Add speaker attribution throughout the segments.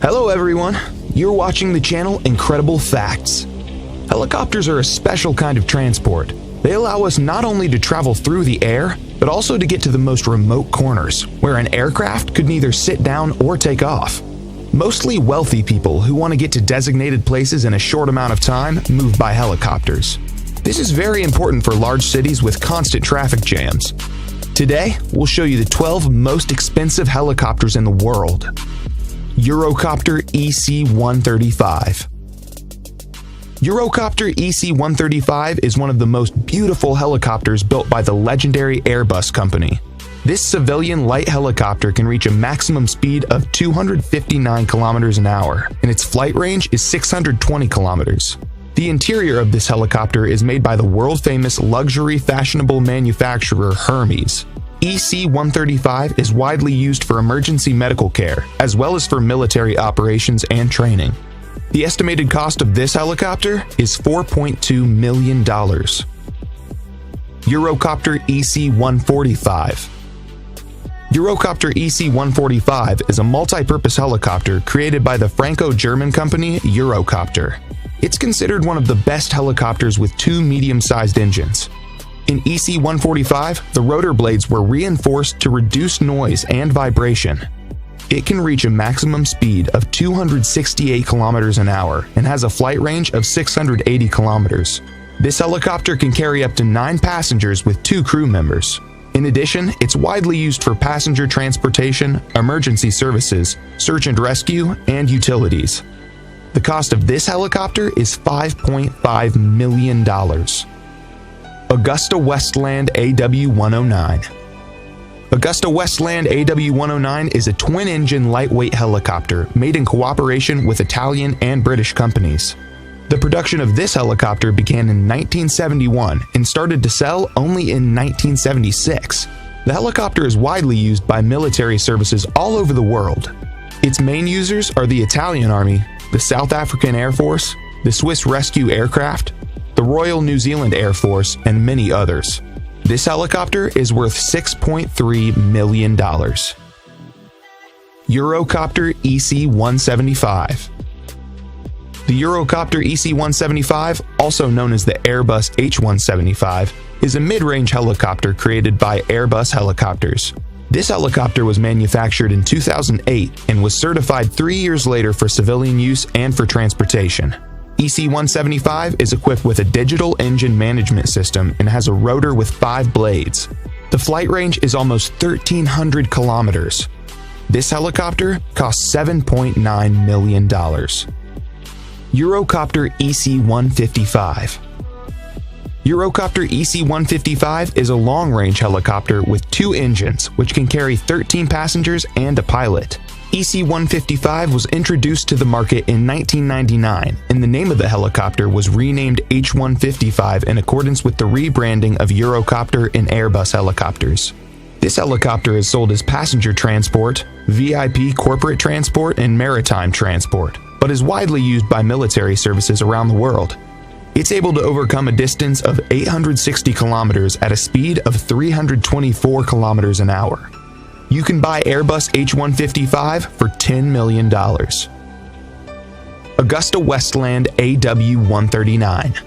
Speaker 1: Hello everyone, you're watching the channel Incredible Facts. Helicopters are a special kind of transport. They allow us not only to travel through the air, but also to get to the most remote corners, where an aircraft could neither sit down or take off. Mostly wealthy people who want to get to designated places in a short amount of time move by helicopters. This is very important for large cities with constant traffic jams. Today, we'll show you the 12 most expensive helicopters in the world. Eurocopter EC-135. Eurocopter EC-135 is one of the most beautiful helicopters built by the legendary Airbus company. This civilian light helicopter can reach a maximum speed of 259 kilometers an hour, and its flight range is 620 kilometers. The interior of this helicopter is made by the world-famous luxury fashionable manufacturer Hermes. EC-135 is widely used for emergency medical care, as well as for military operations and training. The estimated cost of this helicopter is $4.2 million. Eurocopter EC-145. Eurocopter EC-145 is a multi-purpose helicopter created by the Franco-German company Eurocopter. It's considered one of the best helicopters with two medium-sized engines. In EC-145, the rotor blades were reinforced to reduce noise and vibration. It can reach a maximum speed of 268 kilometers an hour and has a flight range of 680 kilometers. This helicopter can carry up to 9 passengers with 2 crew members. In addition, it's widely used for passenger transportation, emergency services, search and rescue, and utilities. The cost of this helicopter is $5.5 million. AgustaWestland AW109. AgustaWestland AW109 is a twin-engine lightweight helicopter made in cooperation with Italian and British companies. The production of this helicopter began in 1971 and started to sell only in 1976. The helicopter is widely used by military services all over the world. Its main users are the Italian Army, the South African Air Force, the Swiss Rescue Aircraft, the Royal New Zealand Air Force, and many others. This helicopter is worth $6.3 million. Eurocopter EC-175. The Eurocopter EC-175, also known as the Airbus H-175, is a mid-range helicopter created by Airbus Helicopters. This helicopter was manufactured in 2008 and was certified 3 years later for civilian use and for transportation. EC-175 is equipped with a digital engine management system and has a rotor with 5 blades. The flight range is almost 1,300 kilometers. This helicopter costs $7.9 million. Eurocopter EC-155. Eurocopter EC-155 is a long-range helicopter with 2 engines, which can carry 13 passengers and a pilot. EC-155 was introduced to the market in 1999, and the name of the helicopter was renamed H-155 in accordance with the rebranding of Eurocopter and Airbus helicopters. This helicopter is sold as passenger transport, VIP corporate transport, and maritime transport, but is widely used by military services around the world. It's able to overcome a distance of 860 kilometers at a speed of 324 kilometers an hour. You can buy Airbus H-155 for $10 million. AgustaWestland AW139.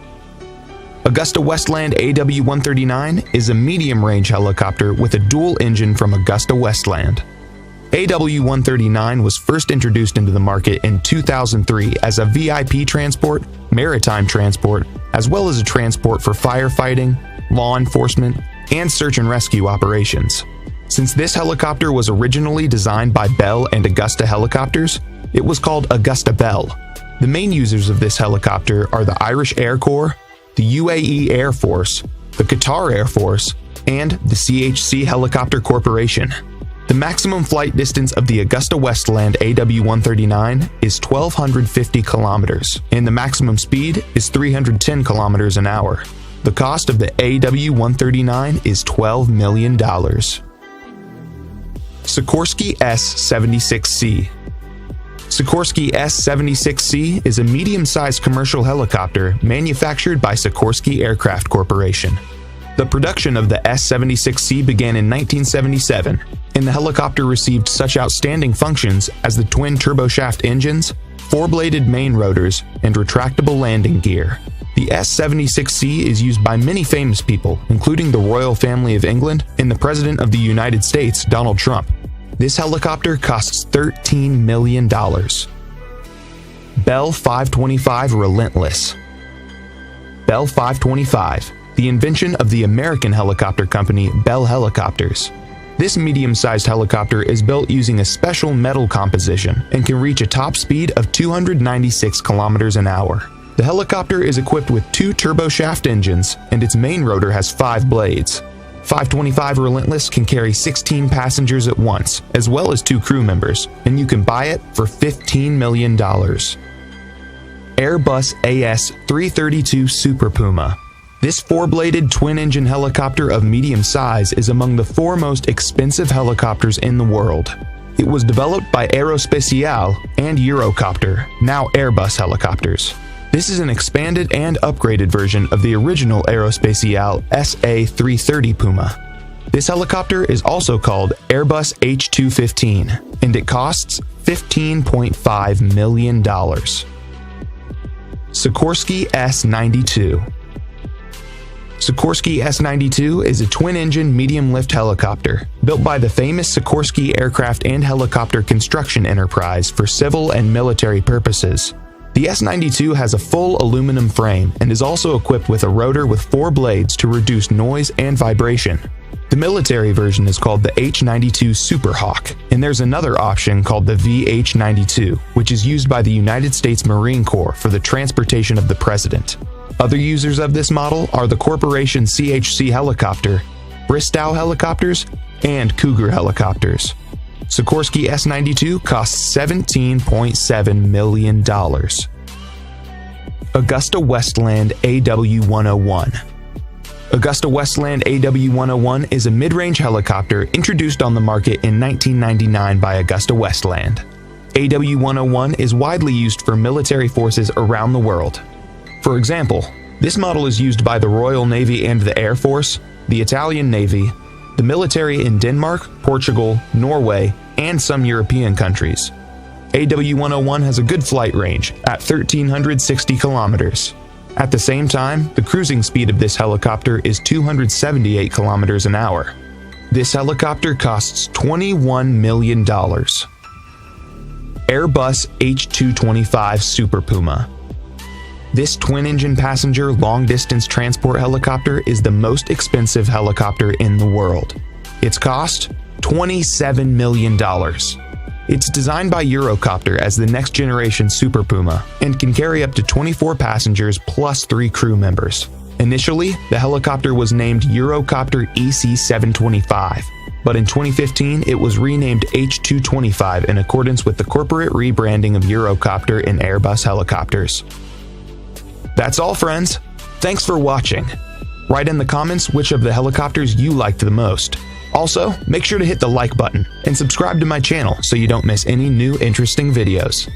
Speaker 1: AgustaWestland AW139 is a medium-range helicopter with a dual engine from AgustaWestland. AW139 was first introduced into the market in 2003 as a VIP transport, maritime transport, as well as a transport for firefighting, law enforcement, and search and rescue operations. Since this helicopter was originally designed by Bell and Augusta Helicopters, it was called Augusta Bell. The main users of this helicopter are the Irish Air Corps, the UAE Air Force, the Qatar Air Force, and the CHC Helicopter Corporation. The maximum flight distance of the AgustaWestland AW139 is 1,250 kilometers, and the maximum speed is 310 kilometers an hour. The cost of the AW139 is $12 million. Sikorsky S-76C. Sikorsky S-76C is a medium-sized commercial helicopter manufactured by Sikorsky Aircraft Corporation. The production of the S-76C began in 1977, and the helicopter received such outstanding functions as the twin turboshaft engines, four-bladed main rotors, and retractable landing gear. The S-76C is used by many famous people, including the royal family of England and the President of the United States, Donald Trump. This helicopter costs $13 million. Bell 525 Relentless. Bell 525, the invention of the American helicopter company Bell Helicopters. This medium-sized helicopter is built using a special metal composition and can reach a top speed of 296 kilometers an hour. The helicopter is equipped with two turboshaft engines, and its main rotor has 5 blades. 525 Relentless can carry 16 passengers at once, as well as 2 crew members, and you can buy it for $15 million. Airbus AS-332 Super Puma. This 4-bladed twin-engine helicopter of medium size is among the 4 most expensive helicopters in the world. It was developed by Aerospatiale and Eurocopter, now Airbus helicopters. This is an expanded and upgraded version of the original Aerospatiale SA-330 Puma. This helicopter is also called Airbus H215, and it costs $15.5 million. Sikorsky S-92. Sikorsky S-92 is a twin-engine medium-lift helicopter built by the famous Sikorsky Aircraft and Helicopter Construction Enterprise for civil and military purposes. The S-92 has a full aluminum frame and is also equipped with a rotor with 4 blades to reduce noise and vibration. The military version is called the H-92 Super Hawk, and there's another option called the VH-92, which is used by the United States Marine Corps for the transportation of the president. Other users of this model are the Corporation CHC Helicopter, Bristow Helicopters, and Cougar Helicopters. Sikorsky S-92 costs $17.7 million. Augusta Westland AW101. Augusta Westland AW101 is a mid-range helicopter introduced on the market in 1999 by Augusta Westland. AW101 is widely used for military forces around the world. For example, this model is used by the Royal Navy and the Air Force, the Italian Navy, the military in Denmark, Portugal, Norway, and some European countries. AW101 has a good flight range at 1,360 kilometers. At the same time, the cruising speed of this helicopter is 278 kilometers an hour. This helicopter costs $21 million. Airbus H225 Super Puma. This twin-engine passenger long-distance transport helicopter is the most expensive helicopter in the world. Its cost? $27 million. It's designed by Eurocopter as the next-generation Super Puma and can carry up to 24 passengers plus 3 crew members. Initially, the helicopter was named Eurocopter EC-725, but in 2015 it was renamed H225 in accordance with the corporate rebranding of Eurocopter and Airbus helicopters. That's all, friends. Thanks for watching. Write in the comments which of the helicopters you liked the most. Also, make sure to hit the like button and subscribe to my channel so you don't miss any new interesting videos.